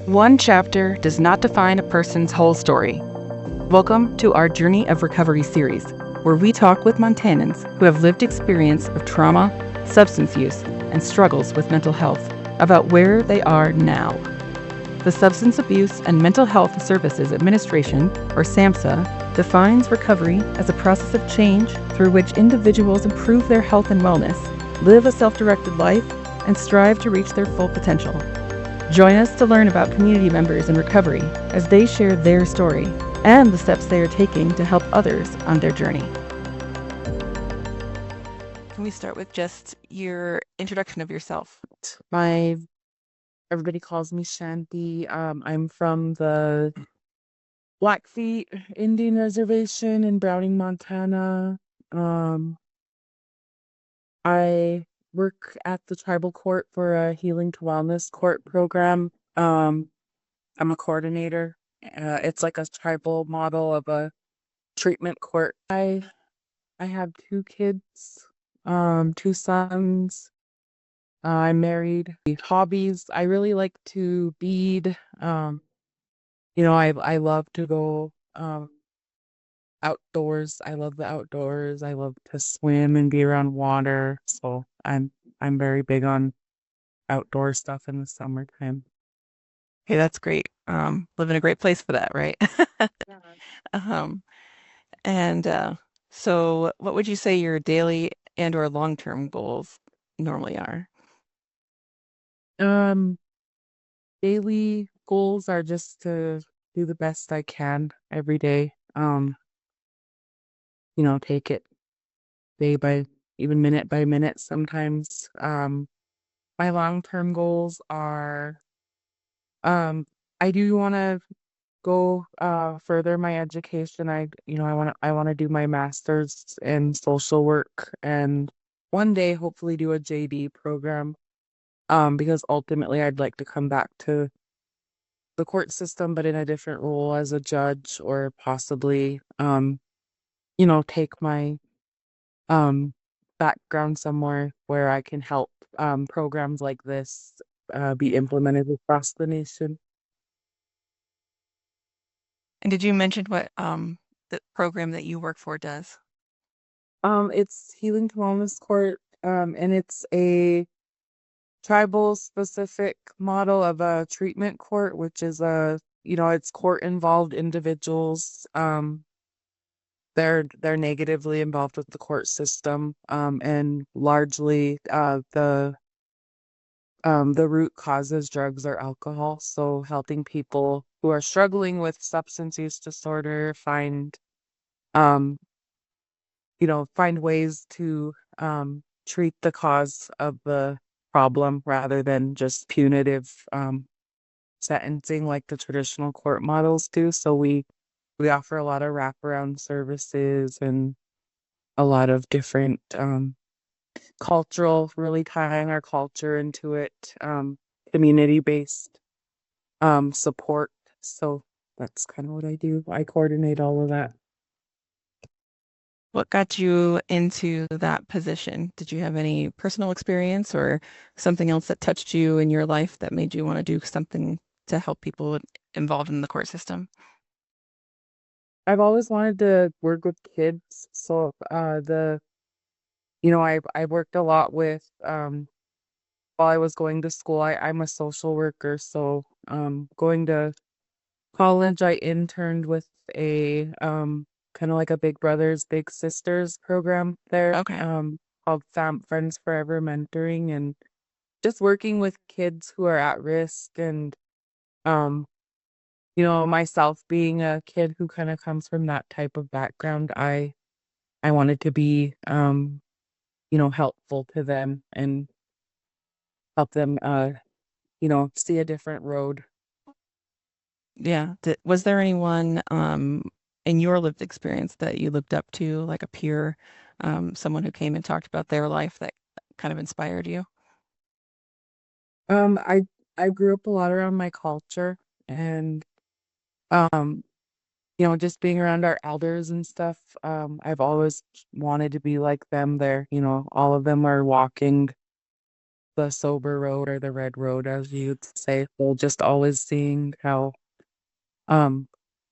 One chapter does not define a person's whole story. Welcome to our Journey of Recovery series, where we talk with Montanans who have lived experience of trauma, substance use, and struggles with mental health about where they are now. The Substance Abuse and Mental Health Services Administration, or SAMHSA, defines recovery as a process of change through which individuals improve their health and wellness, live a self-directed life, and strive to reach their full potential. Join us to learn about community members in recovery as they share their story and the steps they are taking to help others on their journey. Can we start with just your introduction of yourself? Everybody calls me Shanti. I'm from the Blackfeet Indian Reservation in Browning, Montana. I work at the tribal court for a healing to wellness court program. I'm a coordinator. It's like a tribal model of a treatment court. I have two kids, two sons. I'm married. Hobbies, I really like to bead. I love to go outdoors. I love the outdoors. I love to swim and be around water. So I'm very big on outdoor stuff in the summertime. Okay, that's great. Live in a great place for that, right? Yeah. um, and so what would you say your daily and or long-term goals normally are? Um, Daily goals are just to do the best I can every day. Take it day by even minute by minute sometimes. My long-term goals are um I do want to go further my education. I want to do my master's in social work and one day hopefully do a JD program because ultimately I'd like to come back to the court system but in a different role as a judge or possibly take my um background somewhere where I can help programs like this be implemented across the nation. And did you mention what the program that you work for does? It's Healing to Wellness Court, and it's a tribal specific model of a treatment court, which is it's court involved individuals. They're negatively involved with the court system, and largely the root causes drugs or alcohol. So helping people who are struggling with substance use disorder um, find ways to treat the cause of the problem rather than just punitive sentencing like the traditional court models do. So we offer a lot of wraparound services and a lot of different cultural, really tying our culture into it, community-based support. So that's kind of what I do. I coordinate all of that. What got you into that position? Did you have any personal experience or something else that touched you in your life that made you want to do something to help people involved in the court system? I've always wanted to work with kids. So I worked a lot with while I was going to school. I'm a social worker, so going to college I interned with a kind of like a Big Brothers Big Sisters program there, Okay. called Friends Forever Mentoring, and just working with kids who are at risk. And um myself being a kid who kind of comes from that type of background, I wanted to be helpful to them and help them see a different road. Yeah. Was there anyone in your lived experience that you looked up to, like a peer, someone who came and talked about their life that kind of inspired you? um i I grew up a lot around my culture, and um just being around our elders and stuff. I've always wanted to be like them. All of them are walking the sober road or the red road, as you'd say. So just always seeing how, um,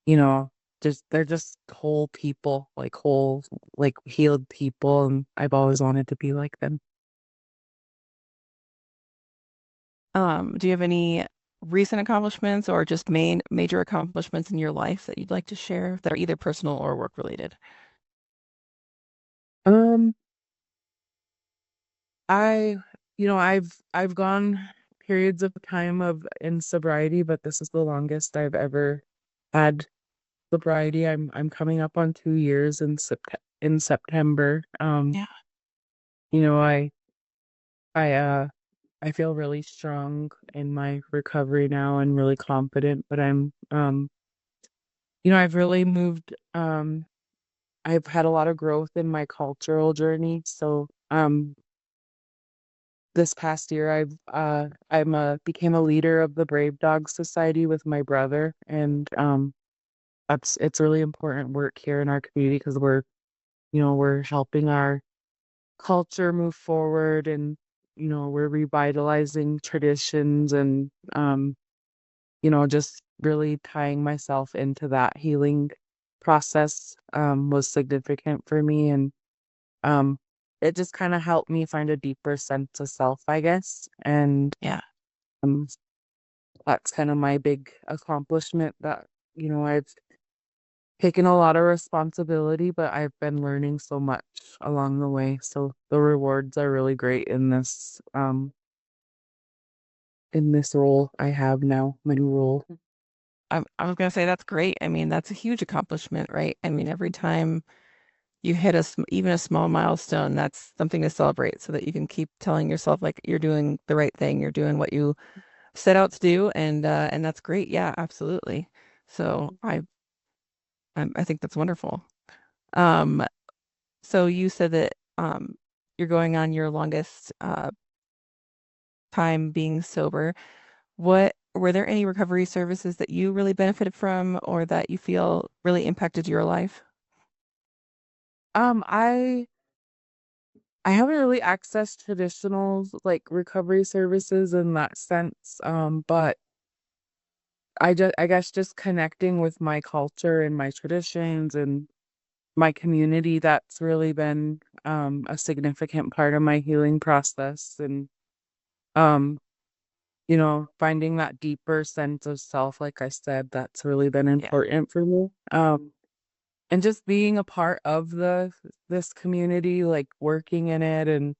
you know, just they're just whole people, like whole, like healed people, and I've always wanted to be like them. Do you have any recent accomplishments or just major accomplishments in your life that you'd like to share that are either personal or work related? Um, I, I've gone periods of time of in sobriety, but this is the longest I've ever had sobriety. I'm coming up on 2 years in September. Yeah. You know, I I feel really strong in my recovery now and really confident, but I've really moved I've had a lot of growth in my cultural journey. So this past year I'm a became a leader of the Brave Dog Society with my brother, and it's really important work here in our community because we're helping our culture move forward, and we're revitalizing traditions, and just really tying myself into that healing process was significant for me, and um it just kind of helped me find a deeper sense of self, I guess. And Yeah. um that's kind of my big accomplishment, that I've taken a lot of responsibility, but I've been learning so much along the way. So the rewards are really great in this role I have now, my new role. I was gonna say that's great. I mean, that's a huge accomplishment, right? I mean, every time you hit even a small milestone, that's something to celebrate so that you can keep telling yourself like you're doing the right thing, you're doing what you set out to do, and that's great. Yeah, absolutely. So I think that's wonderful. Um, so you said that you're going on your longest time being sober. What were there any recovery services that you really benefited from or that you feel really impacted your life? Um, I I haven't really accessed traditional like recovery services in that sense. But I guess just connecting with my culture and my traditions and my community, that's really been a significant part of my healing process. And um, finding that deeper sense of self, like I said, that's really been Yeah. important for me. And just being a part of this community, like working in it. And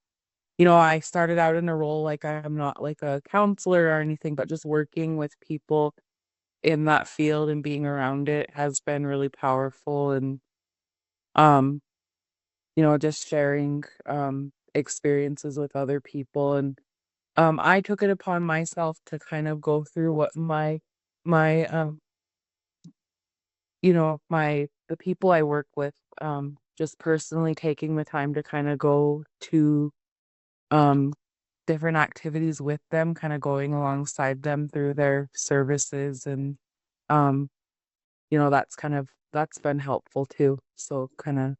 I started out in a role like I'm not like a counselor or anything, but just working with people in that field and being around it has been really powerful. And um just sharing experiences with other people. And I took it upon myself to kind of go through what my the people I work with, just personally taking the time to kind of go to um different activities with them, kind of going alongside them through their services. And um that's been helpful too. So kind of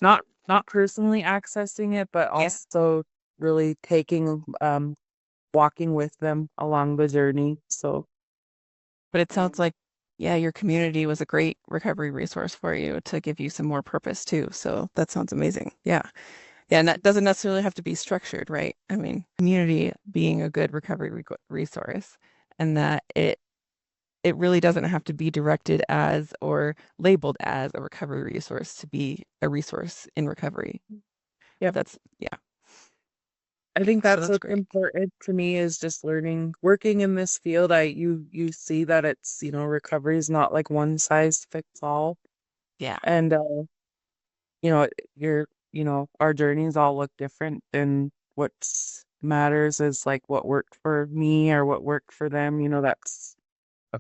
not personally accessing it, but Yeah. also really taking walking with them along the journey. So But it sounds like, yeah, your community was a great recovery resource for you to give you some more purpose too. So that sounds amazing. Yeah. Yeah. And that doesn't necessarily have to be structured, right? I mean, community being a good recovery resource and that it really doesn't have to be directed as or labeled as a recovery resource to be a resource in recovery. yeah, Yeah. I think So that's that's what's great. important to me, is just learning, working in this field. You see that it's, recovery is not like one size fits all. Yeah. And you know, our journeys all look different, and what matters is like what worked for me or what worked for them. That's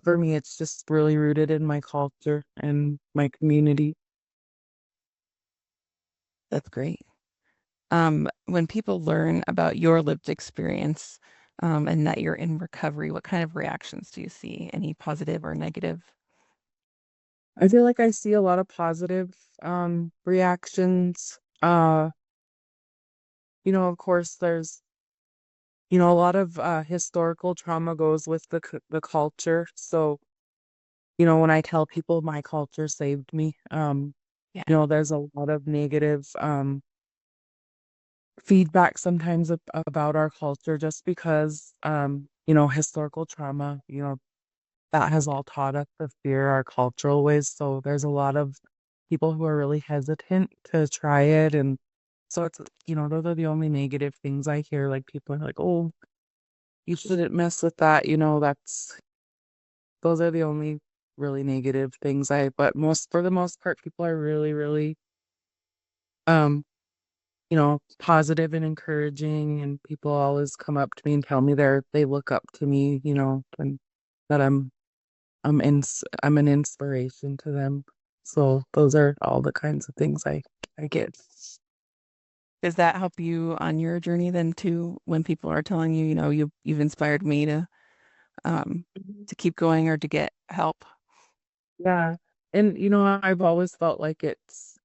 for me, it's just really rooted in my culture and my community. That's great. When people learn about your lived experience, and that you're in recovery, what kind of reactions do you see? Any positive or negative? I feel like I see a lot of positive reactions. Of course a lot of historical trauma goes with the culture. So, when I tell people my culture saved me, Yeah. there's a lot of negative feedback sometimes about our culture just because, historical trauma, that has all taught us to fear our cultural ways. So there's a lot of people who are really hesitant to try it. And so those are the only negative things I hear. Like people are like, oh, you shouldn't mess with that. Those are the only really negative things but for the most part, people are really, really, um, positive and encouraging. And people always come up to me and tell me they look up to me, and that I'm an inspiration to them. So those are all the kinds of things I get. Does that help you on your journey then too, when people are telling you, you've inspired me um Mhm. to keep going or to get help? Yeah. And I've always felt like it's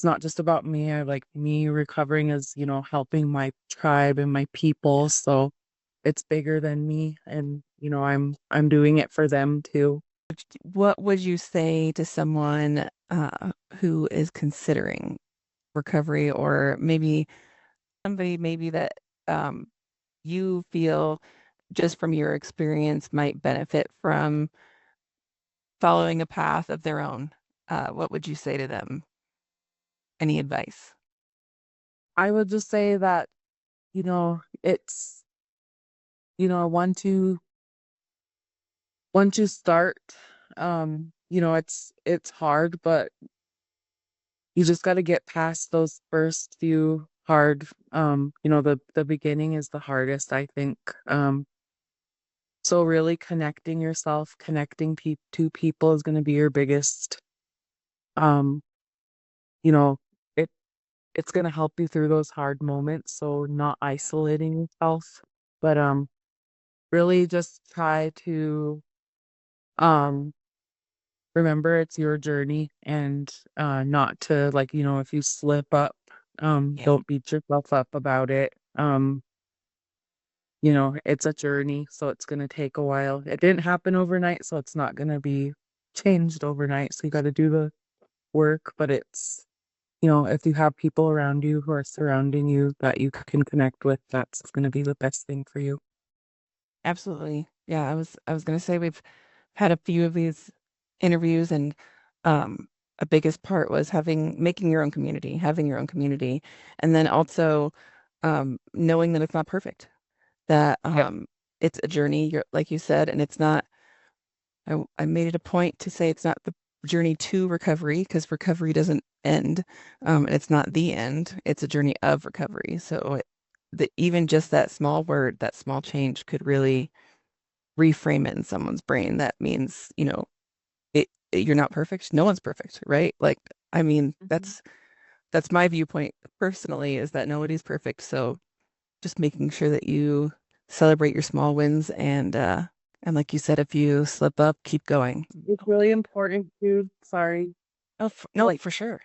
not just about me. I like me recovering is, helping my tribe and my people. So it's bigger than me and I'm doing it for them too. What would you say to someone who is considering recovery, or maybe somebody maybe that um you feel just from your experience might benefit from following a path of their own? What would you say to them? Any advice? I would just say that, it's, once you start, it's hard, but you just got to get past those first few hard, the beginning is the hardest, I think. So really connecting yourself, connecting to people is going to be your biggest, um, you know, it it's going to help you through those hard moments. So not isolating yourself, but really just try to um remember it's your journey and not to, like, if you slip up, Yeah, don't beat yourself up about it. It's a journey, so it's going to take a while. It didn't happen overnight, so it's not going to be changed overnight. So you got to do the work, but if you have people around you who are surrounding you that you can connect with, that's going to be the best thing for you. absolutely. Yeah, I was gonna say we've had a few of these interviews, and um a biggest part was making your own community, having your own community, and then also knowing that it's not perfect, that Yep. it's a journey, like you said, and it's not. I made it a point to say it's not the journey to recovery, because recovery doesn't end, and it's not the end. It's a journey of recovery. So even just that small word, that small change could really reframe it in someone's brain. That means, you're not perfect. No one's perfect, right? Like, I mean, Mhm. that's my viewpoint personally, is that nobody's perfect. So just making sure that you celebrate your small wins, and like you said, if you slip up, keep going. It's really important to, sorry, Oh, no, like for sure.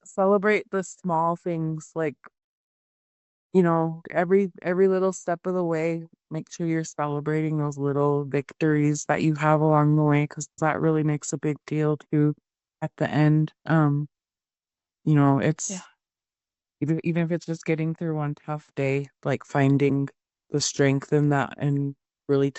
celebrate the small things, like, every little step of the way. Make sure you're celebrating those little victories that you have along the way, because that really makes a big deal too at the end. Yeah. It's even if it's just getting through one tough day, like finding the strength in that and really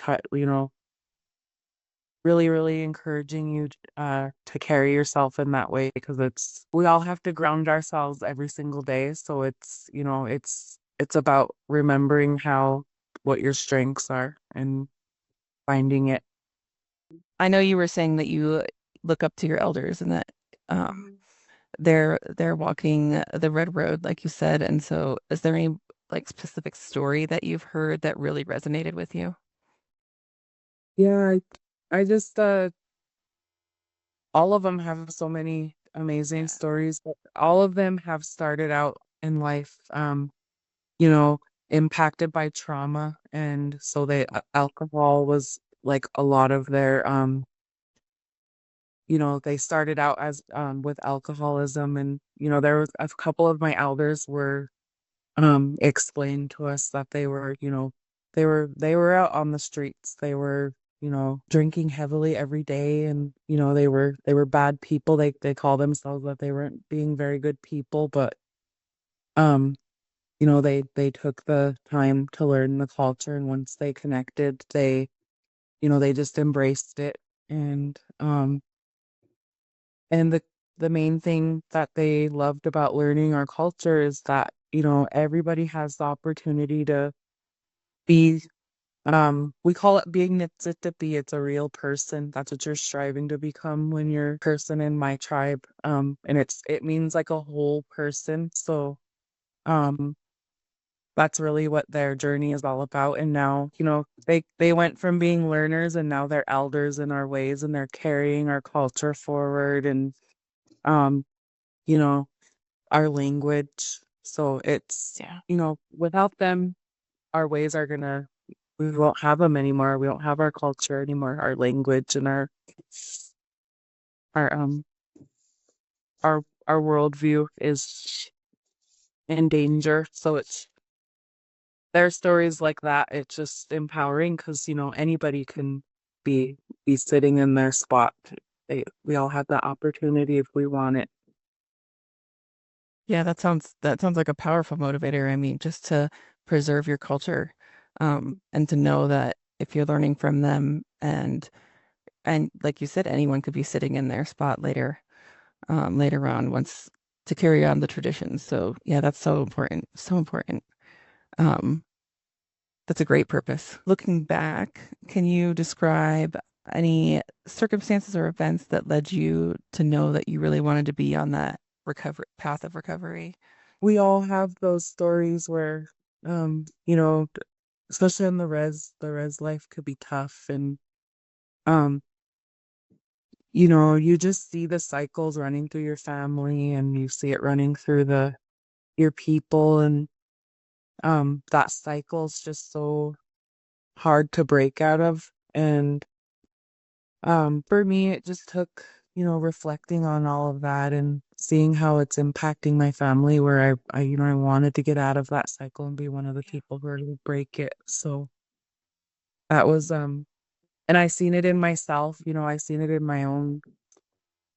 really, really encouraging you to carry yourself in that way, because we all have to ground ourselves every single day. So it's about remembering what your strengths are and finding it. I know you were saying that you look up to your elders, and that um, Mhm. they're walking the red road, like you said. And so, is there any like specific story that you've heard that really resonated with you? Yeah, I just all of them have so many amazing Yeah. stories, but all of them have started out in life, you know, impacted by trauma. And so alcohol was like a lot of their, they started out as with alcoholism. And, there was a couple of my elders were explained to us that they were, they were out on the streets. They were, drinking heavily every day, and they were bad people. They call themselves that they weren't being very good people, but um they took the time to learn the culture, and once they connected, they just embraced it. And the main thing that they loved about learning our culture is that, everybody has the opportunity to be, we call it being Nitsitapi. It's a real person. That's what you're striving to become when you're a person in my tribe. And it means like a whole person. So um that's really what their journey is all about. And now, they went from being learners, and now they're elders in our ways, and they're carrying our culture forward, and um, you know, our language. So it's, Yeah. without them, our ways are gonna, we won't have them anymore. We don't have our culture anymore, our language, and our our worldview is in danger. So it's their stories like that. It's just empowering because, anybody can be be sitting in their spot. We all have that opportunity if we want it. Yeah, that sounds like a powerful motivator. I mean, just to preserve your culture, and to know that if you're learning from them, and like you said, anyone could be sitting in their spot later on once to carry on the traditions. So yeah, that's so important. So important. Um, that's a great purpose. Looking back, can you describe any circumstances or events that led you to know that you really wanted to be on that recovery path of recovery? We all have those stories where, um, you know, d- especially in the res life could be tough, and um, you just see the cycles running through your family, and you see it running through the your people, and that cycle's just so hard to break out of. And for me, it just took, reflecting on all of that and seeing how it's impacting my family, where I wanted to get out of that cycle and be one of the people who are to break it. So that was, and I seen it in myself, I seen it in my own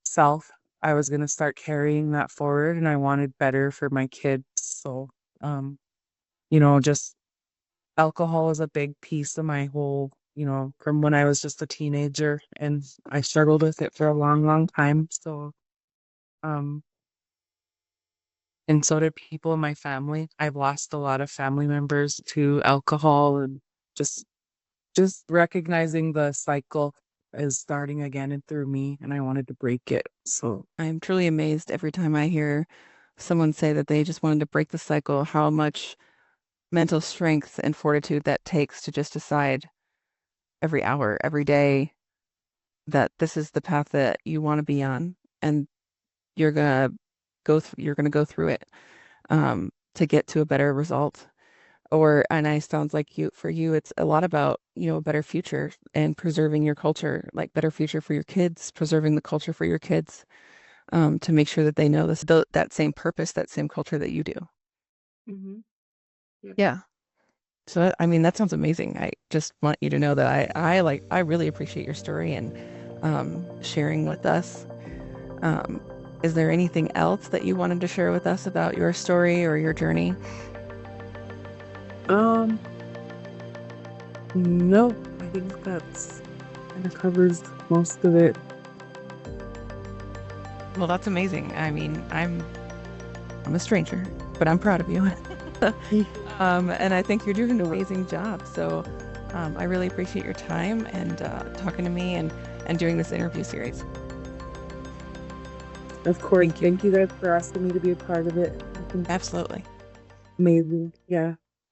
self. I was going to start carrying that forward, and I wanted better for my kids. So, um, just alcohol is a big piece of my whole, from when I was just a teenager, and I struggled with it for a long, long time. So, um, and so did people in my family. I've lost a lot of family members to alcohol, and just just recognizing the cycle is starting again and through me, and I wanted to break it. So, I'm truly amazed every time I hear someone say that they just wanted to break the cycle, how much mental strength and fortitude that takes to just decide every hour, every day that this is the path that you want to be on, and you're gonna go through it, to get to a better result. And I sounds like for you, it's a lot about, a better future and preserving your culture, like better future for your kids, preserving the culture for your kids, to make sure that they know that same purpose, that same culture that you do. hmm yeah. Yeah. So I mean, that sounds amazing. I just want you to know that I really appreciate your story and, sharing with us. Um, is there anything else that you wanted to share with us about your story or your journey? Um, no, I think that's kind of covers most of it. Well, that's amazing. I mean, I'm a stranger, but I'm proud of you. And I think you're doing an amazing job. So, I really appreciate your time and, talking to me and doing this interview series. Of course, Thank you. thank you guys for asking me to be a part of it. I think it's Absolutely. amazing. Yeah.